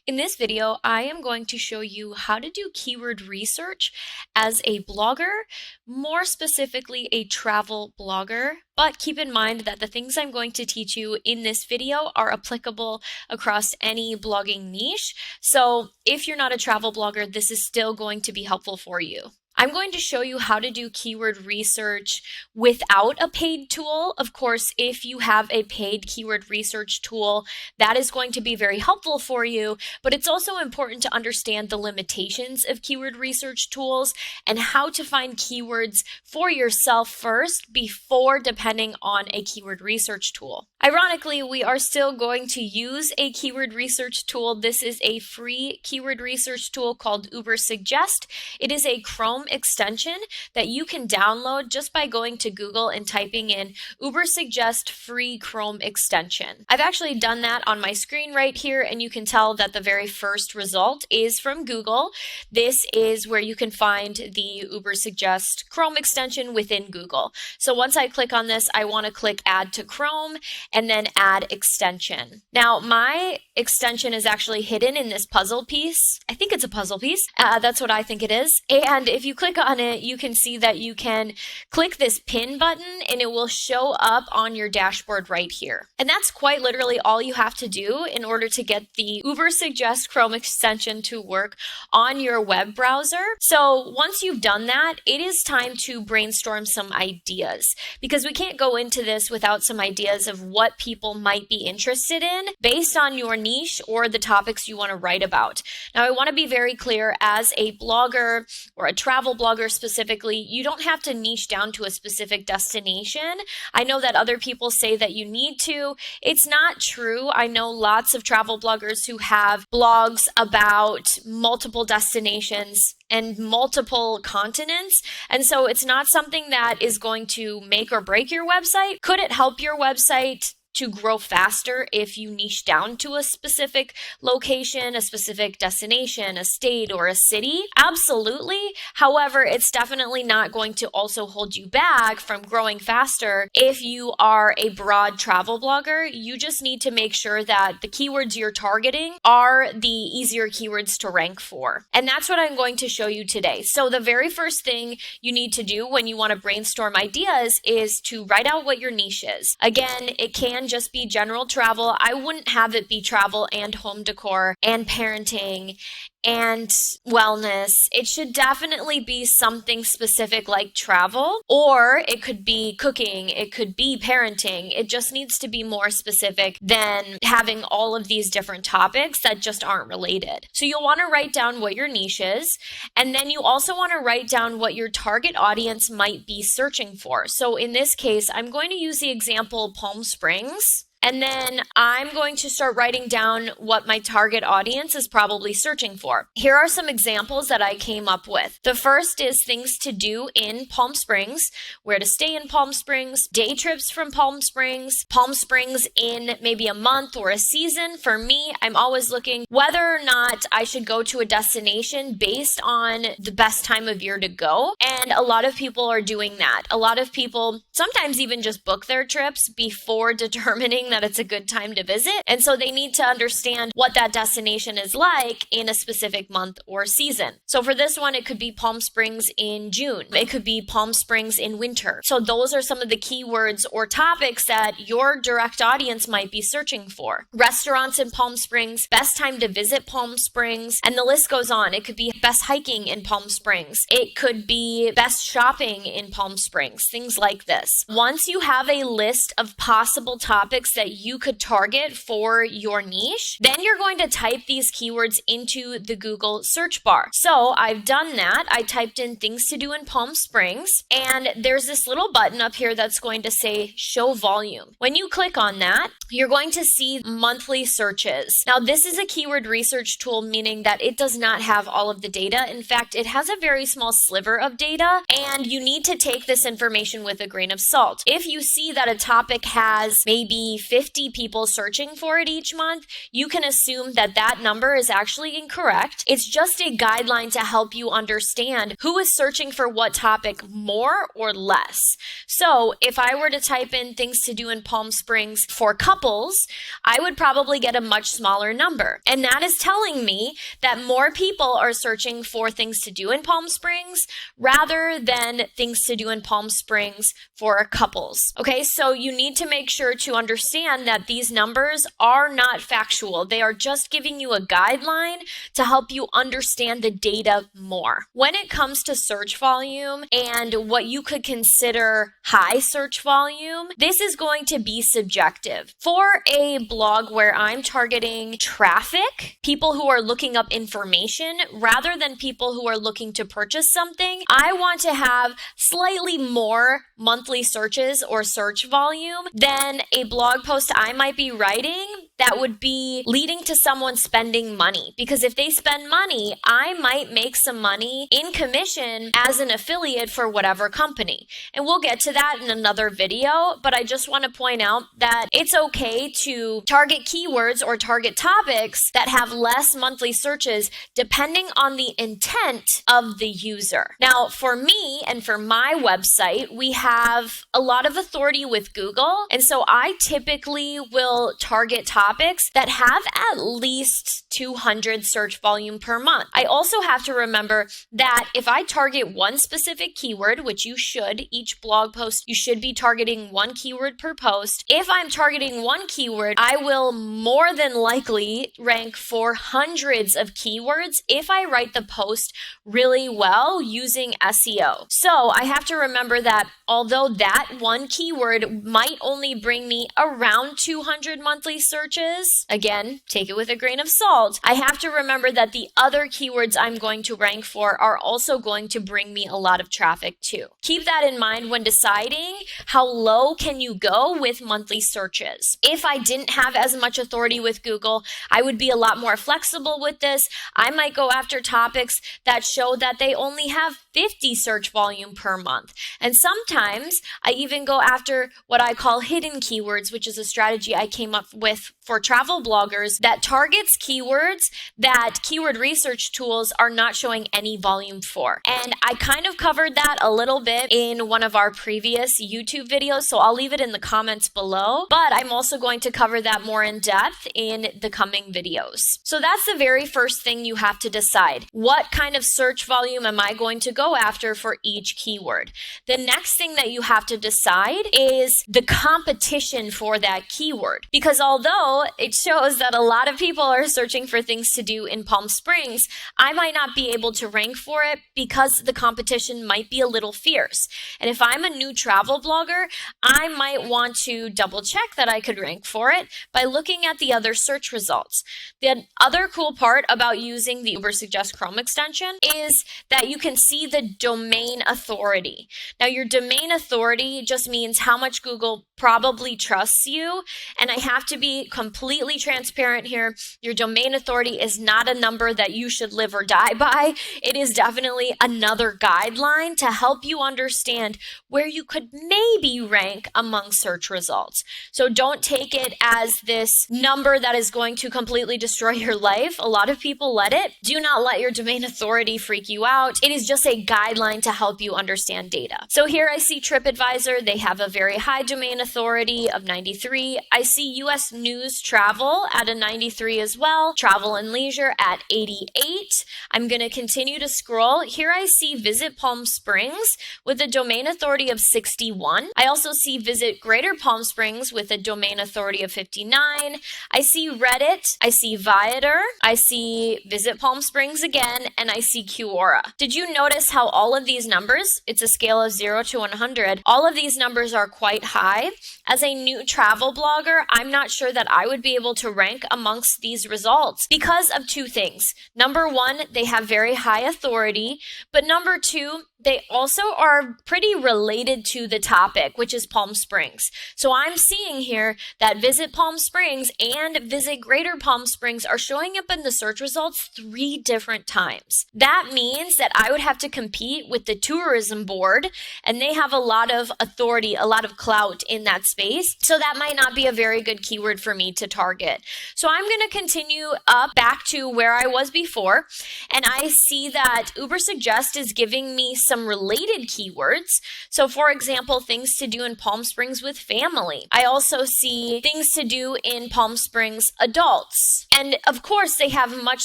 In this video, I am going to show you how to do keyword research as a blogger, more specifically a travel blogger. But keep in mind that the things I'm going to teach you in this video are applicable across any blogging niche. So if you're not a travel blogger, this is still going to be helpful for you. I'm going to show you how to do keyword research without a paid tool. Of course, if you have a paid keyword research tool, that is going to be very helpful for you, but it's also important to understand the limitations of keyword research tools and how to find keywords for yourself first before depending on a keyword research tool. Ironically, we are still going to use a keyword research tool. This is a free keyword research tool called Ubersuggest. It is a Chrome extension that you can download just by going to Google and typing in Ubersuggest free Chrome extension. I've actually done that on my screen right here, and you can tell that the very first result is from Google. This is where you can find the Ubersuggest Chrome extension within Google. So once I click on this, I want to click Add to Chrome and then Add Extension. Now, my extension is actually hidden in this puzzle piece. I think it's a puzzle piece. That's what I think it is. And if you click on it, you can see that you can click this pin button and it will show up on your dashboard right here. And that's quite literally all you have to do in order to get the Ubersuggest Chrome extension to work on your web browser. So once you've done that, it is time to brainstorm some ideas, because we can't go into this without some ideas of what people might be interested in based on your niche or the topics you want to write about. Now, I want to be very clear, as a blogger or a travel blogger specifically, you don't have to niche down to a specific destination. I know that other people say that you need to. It's not true. I know lots of travel bloggers who have blogs about multiple destinations and multiple continents. And so it's not something that is going to make or break your website. Could it help your website to grow faster if you niche down to a specific location, a specific destination, a state, or a city? Absolutely. However, it's definitely not going to also hold you back from growing faster if you are a broad travel blogger. You just need to make sure that the keywords you're targeting are the easier keywords to rank for. And that's what I'm going to show you today. So the very first thing you need to do when you want to brainstorm ideas is to write out what your niche is. Again, it can just be general travel. I wouldn't have it be travel and home decor and parenting and wellness. It should definitely be something specific like travel, or it could be cooking, it could be parenting. It just needs to be more specific than having all of these different topics that just aren't related. So you'll want to write down what your niche is, and then you also want to write down what your target audience might be searching for. So in this case, I'm going to use the example Palm Springs. And then I'm going to start writing down what my target audience is probably searching for. Here are some examples that I came up with. The first is things to do in Palm Springs, where to stay in Palm Springs, day trips from Palm Springs in maybe a month or a season. For me, I'm always looking whether or not I should go to a destination based on the best time of year to go. And a lot of people are doing that. A lot of people sometimes even just book their trips before determining that it's a good time to visit. And so they need to understand what that destination is like in a specific month or season. So for this one, it could be Palm Springs in June. It could be Palm Springs in winter. So those are some of the keywords or topics that your direct audience might be searching for. Restaurants in Palm Springs, best time to visit Palm Springs, and the list goes on. It could be best hiking in Palm Springs. It could be best shopping in Palm Springs, things like this. Once you have a list of possible topics that you could target for your niche, then you're going to type these keywords into the Google search bar. So I've done that. I typed in things to do in Palm Springs, and there's this little button up here that's going to say show volume. When you click on that, you're going to see monthly searches. Now, this is a keyword research tool, meaning that it does not have all of the data. In fact, it has a very small sliver of data, and you need to take this information with a grain of salt. If you see that a topic has maybe 50 people searching for it each month, you can assume that that number is actually incorrect. It's just a guideline to help you understand who is searching for what topic more or less. So if I were to type in things to do in Palm Springs for couples, I would probably get a much smaller number. And that is telling me that more people are searching for things to do in Palm Springs rather than things to do in Palm Springs for couples. Okay, so you need to make sure to understand that these numbers are not factual. They are just giving you a guideline to help you understand the data more. When it comes to search volume and what you could consider high search volume, this is going to be subjective. For a blog where I'm targeting traffic, people who are looking up information rather than people who are looking to purchase something, I want to have slightly more monthly searches or search volume than a blog post I might be writing that would be leading to someone spending money. Because if they spend money, I might make some money in commission as an affiliate for whatever company. And we'll get to that in another video, but I just want to point out that it's okay to target keywords or target topics that have less monthly searches depending on the intent of the user. Now, for me and for my website, we have a lot of authority with Google, and so I typically will target topics that have at least 200 search volume per month. I also have to remember that if I target one specific keyword, which you should, each blog post, you should be targeting one keyword per post. If I'm targeting one keyword, I will more than likely rank for hundreds of keywords if I write the post really well using SEO. So I have to remember that although that one keyword might only bring me around 200 monthly searches, again, take it with a grain of salt, I have to remember that the other keywords I'm going to rank for are also going to bring me a lot of traffic too. Keep that in mind when deciding how low can you go with monthly searches. If I didn't have as much authority with Google, I would be a lot more flexible with this. I might go after topics that show that they only have 50 search volume per month. And sometimes I even go after what I call hidden keywords, which is a strategy I came up with for travel bloggers that targets keywords that keyword research tools are not showing any volume for. And I kind of covered that a little bit in one of our previous YouTube videos, so I'll leave it in the comments below, but I'm also going to cover that more in depth in the coming videos. So that's the very first thing you have to decide. What kind of search volume am I going to go after for each keyword? The next thing that you have to decide is the competition for that keyword. Because although it shows that a lot of people are searching for things to do in Palm Springs, I might not be able to rank for it because the competition might be a little fierce. And if I'm a new travel blogger, I might want to double check that I could rank for it by looking at the other search results. The other cool part about using the Ubersuggest Chrome extension is that you can see the domain authority. Now, your domain authority just means how much Google probably trusts you, and I have to be completely transparent here. Your domain authority is not a number that you should live or die by. It is definitely another guideline to help you understand where you could maybe rank among search results. So don't take it as this number that is going to completely destroy your life. A lot of people let it. Do not let your domain authority freak you out. It is just a guideline to help you understand data. So here I see TripAdvisor. They have a very high domain authority of 93. I see US News Travel at a 93 as well. Travel and Leisure at 88. I'm going to continue to scroll. Here I see Visit Palm Springs with a domain authority of 61. I also see Visit Greater Palm Springs with a domain authority of 59. I see Reddit. I see Viator. I see Visit Palm Springs again, and I see Quora. Did you notice how all of these numbers, it's a scale of 0 to 100, all of these numbers are quite high? As a new travel blogger, I'm not sure that I would be able to rank amongst these results results because of two things. Number one, they have very high authority, but number two, they also are pretty related to the topic, which is Palm Springs. So I'm seeing here that Visit Palm Springs and Visit Greater Palm Springs are showing up in the search results 3 different times. That means that I would have to compete with the tourism board, and they have a lot of authority, a lot of clout in that space. So that might not be a very good keyword for me to target. So I'm going to continue up back to where I was before, and I see that Ubersuggest is giving me some related keywords. So for example, things to do in Palm Springs with family. I also see things to do in Palm Springs adults. And of course, they have much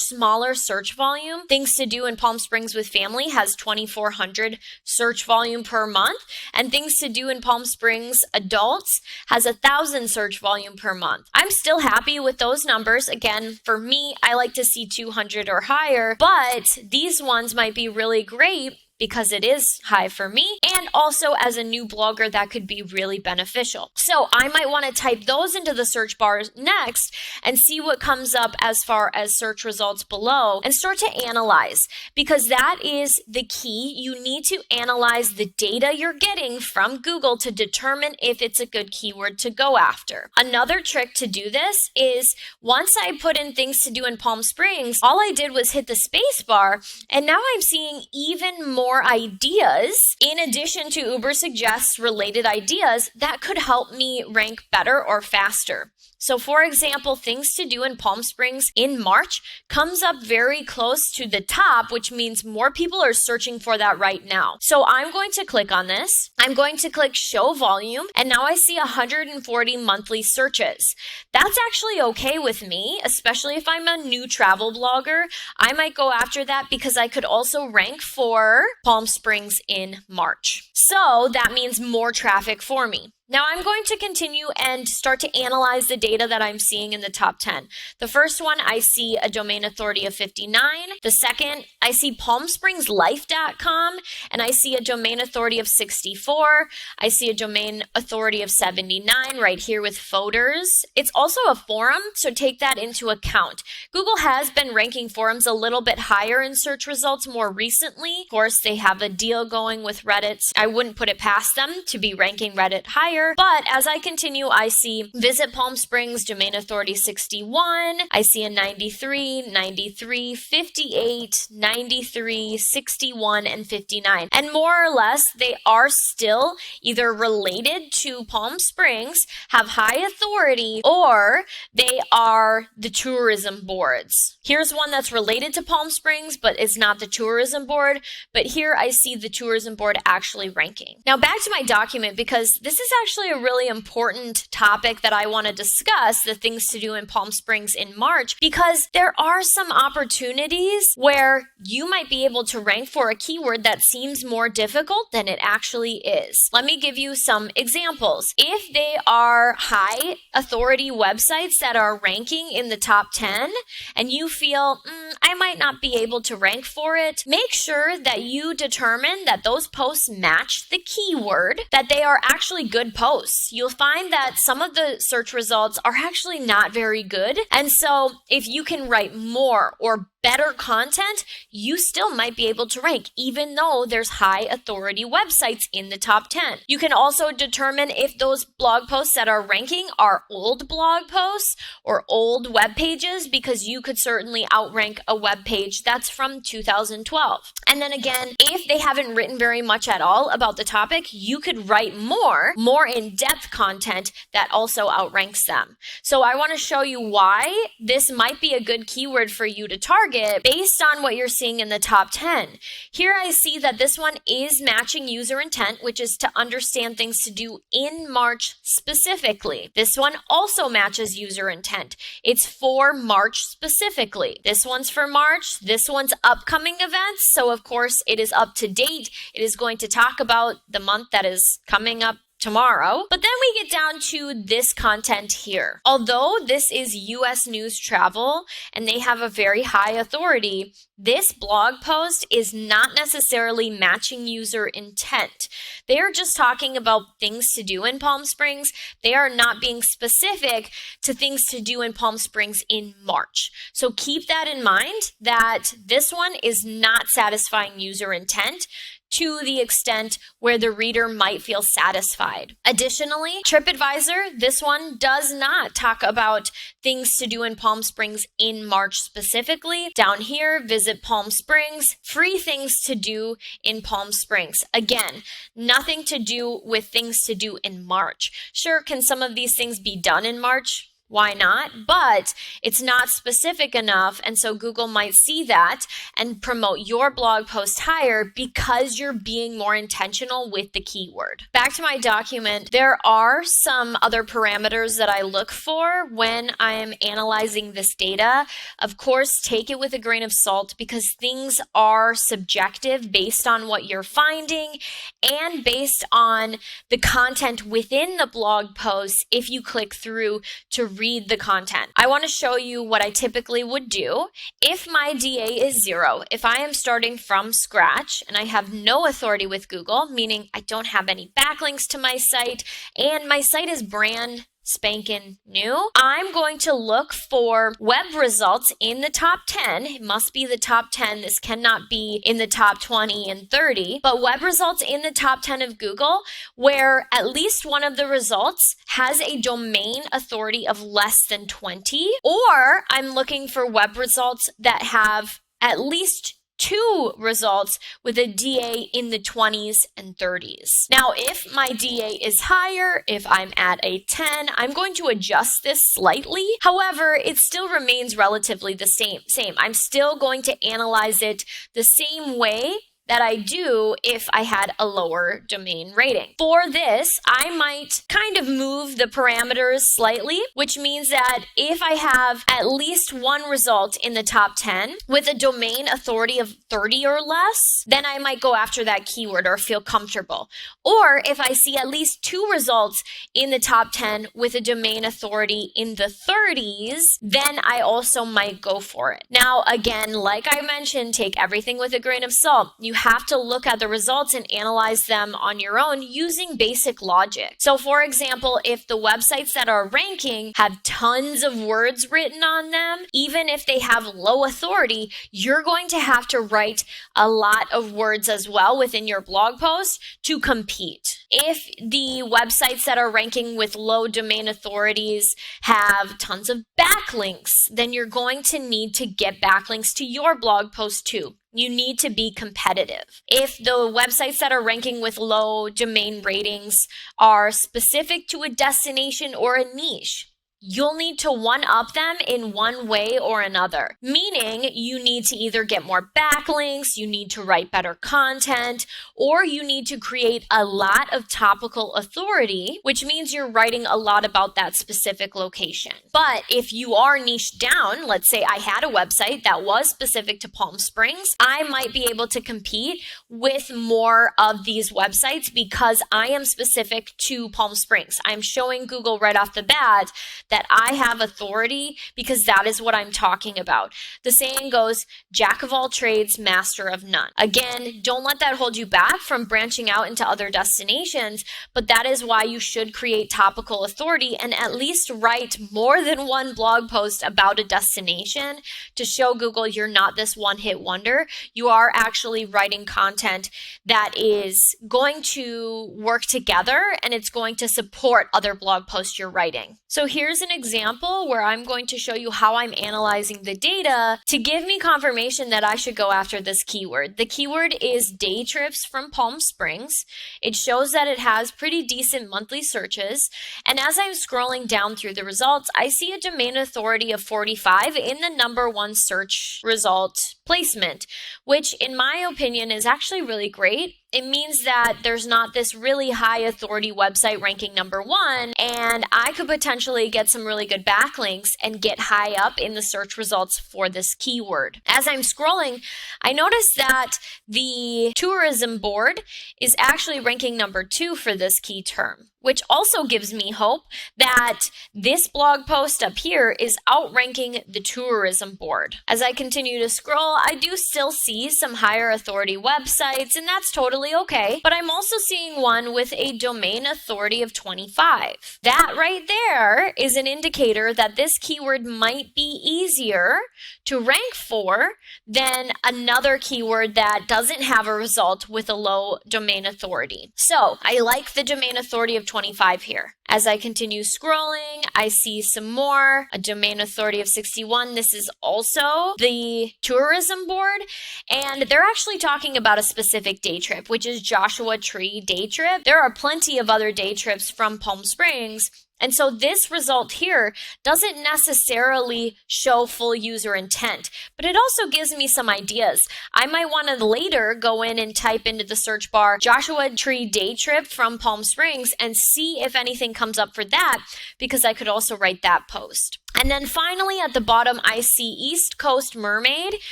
smaller search volume. Things to do in Palm Springs with family has 2,400 search volume per month. And things to do in Palm Springs adults has 1,000 search volume per month. I'm still happy with those numbers. Again, for me, I like to see 200 or higher, but these ones might be really great because it is high for me, and also as a new blogger that could be really beneficial. So I might want to type those into the search bar next and see what comes up as far as search results below and start to analyze, because that is the key. You need to analyze the data you're getting from Google to determine if it's a good keyword to go after. Another trick to do this is once I put in things to do in Palm Springs, all I did was hit the space bar, and now I'm seeing even more ideas in addition to Ubersuggest related ideas that could help me rank better or faster. So for example, things to do in Palm Springs in March comes up very close to the top, which means more people are searching for that right now. So I'm going to click on this. I'm going to click show volume, and now I see 140 monthly searches. That's actually okay with me, especially if I'm a new travel blogger. I might go after that because I could also rank for Palm Springs in March. So that means more traffic for me. Now I'm going to continue and start to analyze the data that I'm seeing in the top 10. The first one, I see a domain authority of 59. The second, I see palmspringslife.com, and I see a domain authority of 64. I see a domain authority of 79 right here with photos. It's also a forum, so take that into account. Google has been ranking forums a little bit higher in search results more recently. Of course, they have a deal going with Reddit. I wouldn't put it past them to be ranking Reddit higher. But as I continue, I see Visit Palm Springs, domain authority 61. I see a 93, 93, 58, 93, 61, and 59. And more or less, they are still either related to Palm Springs, have high authority, or they are the tourism boards. Here's one that's related to Palm Springs, but it's not the tourism board. But here I see the tourism board actually ranking. Now back to my document, because this is actually a really important topic that I want to discuss, the things to do in Palm Springs in March, because there are some opportunities where you might be able to rank for a keyword that seems more difficult than it actually is. Let me give you some examples. If they are high authority websites that are ranking in the top 10 and you feel, I might not be able to rank for it, make sure that you determine that those posts match the keyword, that they are actually good posts. You'll find that some of the search results are actually not very good. And so if you can write more or better content, you still might be able to rank, even though there's high authority websites in the top 10. You can also determine if those blog posts that are ranking are old blog posts or old web pages, because you could certainly outrank a web page that's from 2012. And then again, if they haven't written very much at all about the topic, you could write more in-depth content that also outranks them. So I want to show you why this might be a good keyword for you to target based on what you're seeing in the top 10. Here I see that this one is matching user intent, which is to understand things to do in March specifically. This one also matches user intent. It's for March specifically. This one's for March. This one's upcoming events. So of course it is up to date. It is going to talk about the month that is coming up tomorrow. But then we get down to this content here. Although this is US News Travel and they have a very high authority, this blog post is not necessarily matching user intent. They are just talking about things to do in Palm Springs. They are not being specific to things to do in Palm Springs in March. So keep that in mind, that this one is not satisfying user intent to the extent where the reader might feel satisfied. Additionally, TripAdvisor, this one does not talk about things to do in Palm Springs in March specifically. Down here, visit Palm Springs, free things to do in Palm Springs. Again, nothing to do with things to do in March. Sure, can some of these things be done in March? Why not? But it's not specific enough, and so Google might see that and promote your blog post higher because you're being more intentional with the keyword. Back to my document, there are some other parameters that I look for when I am analyzing this data. Of course, take it with a grain of salt because things are subjective based on what you're finding and based on the content within the blog post if you click through to read the content. I want to show you what I typically would do if my DA is 0. If I am starting from scratch and I have no authority with Google, meaning I don't have any backlinks to my site and my site is brand spanking new, I'm going to look for web results in the top 10. It must be the top 10. This cannot be in the top 20 and 30, but web results in the top 10 of Google where at least one of the results has a domain authority of less than 20, or I'm looking for web results that have at least 2 results with a DA in the 20s and 30s. Now, if my DA is higher, if I'm at a 10, I'm going to adjust this slightly. However, it still remains relatively the same. I'm still going to analyze it the same way that I do if I had a lower domain rating. For this, I might kind of move the parameters slightly, which means that if I have at least one result in the top 10 with a domain authority of 30 or less, then I might go after that keyword or feel comfortable. Or if I see at least 2 results in the top 10 with a domain authority in the 30s, then I also might go for it. Now, again, like I mentioned, take everything with a grain of salt. You have to look at the results and analyze them on your own using basic logic. So for example, if the websites that are ranking have tons of words written on them, even if they have low authority, you're going to have to write a lot of words as well within your blog post to compete. If the websites that are ranking with low domain authorities have tons of backlinks, then you're going to need to get backlinks to your blog post too. You need to be competitive. If the websites that are ranking with low domain ratings are specific to a destination or a niche, you'll need to one-up them in one way or another, meaning you need to either get more backlinks, you need to write better content, or you need to create a lot of topical authority, which means you're writing a lot about that specific location. But if you are niched down, let's say I had a website that was specific to Palm Springs, I might be able to compete with more of these websites because I am specific to Palm Springs. I'm showing Google right off the bat that I have authority because that is what I'm talking about. The saying goes, jack of all trades, master of none. Again, don't let that hold you back from branching out into other destinations, but that is why you should create topical authority and at least write more than one blog post about a destination to show Google you're not this one-hit wonder. You are actually writing content that is going to work together and it's going to support other blog posts you're writing. So here's an example where I'm going to show you how I'm analyzing the data to give me confirmation that I should go after this keyword. The keyword is day trips from Palm Springs. It shows that it has pretty decent monthly searches. And as I'm scrolling down through the results, I see a domain authority of 45 in the #1 search result placement, which in my opinion is actually really great. it means that there's not this really high authority website ranking number one, and I could potentially get some really good backlinks and get high up in the search results for this keyword. As I'm scrolling, I noticed that the tourism board is actually ranking number 2 for this key term, which also gives me hope that this blog post up here is outranking the tourism board. As I continue to scroll, I do still see some higher authority websites, and that's totally okay, but I'm also seeing one with a domain authority of 25. That right there is an indicator that this keyword might be easier to rank for than another keyword that doesn't have a result with a low domain authority. So I like the domain authority of 25 here. As I continue scrolling, I see some more, a domain authority of 61. This is also the tourism board, and they're actually talking about a specific day trip, which is Joshua Tree day trip. There are plenty of other day trips from Palm Springs, and so this result here doesn't necessarily show full user intent, but it also gives me some ideas. I might want to later go in and type into the search bar Joshua Tree day trip from Palm Springs and see if anything comes up for that, because I could also write that post. And then finally at the bottom, I see East Coast Mermaid,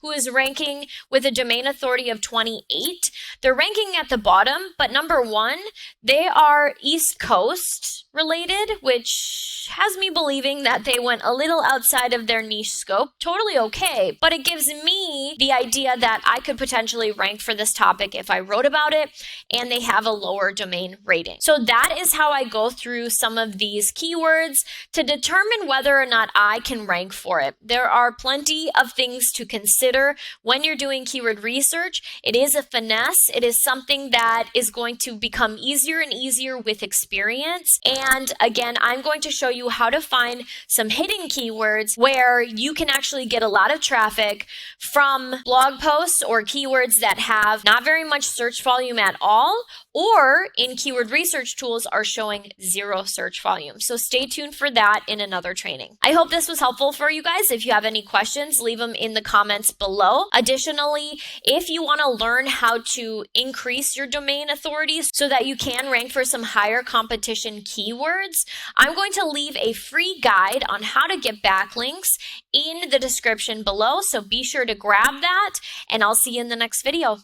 who is ranking with a domain authority of 28. They're ranking at the bottom, but number 1, they are East Coast related, which has me believing that they went a little outside of their niche scope. Totally okay, but it gives me the idea that I could potentially rank for this topic if I wrote about it, and they have a lower domain rating. So that is how I go through some of these keywords to determine whether or not I can rank for it. There are plenty of things to consider when you're doing keyword research. It is a finesse. It is something that is going to become easier and easier with experience. And again, I'm going to show you how to find some hidden keywords where you can actually get a lot of traffic from blog posts or keywords that have not very much search volume at all, or in keyword research tools are showing 0 search volume. So stay tuned for that in another training. I hope this was helpful for you guys. If you have any questions, leave them in the comments below. Additionally, if you want to learn how to increase your domain authority so that you can rank for some higher competition keywords, I'm going to leave a free guide on how to get backlinks in the description below. So be sure to grab that, and I'll see you in the next video.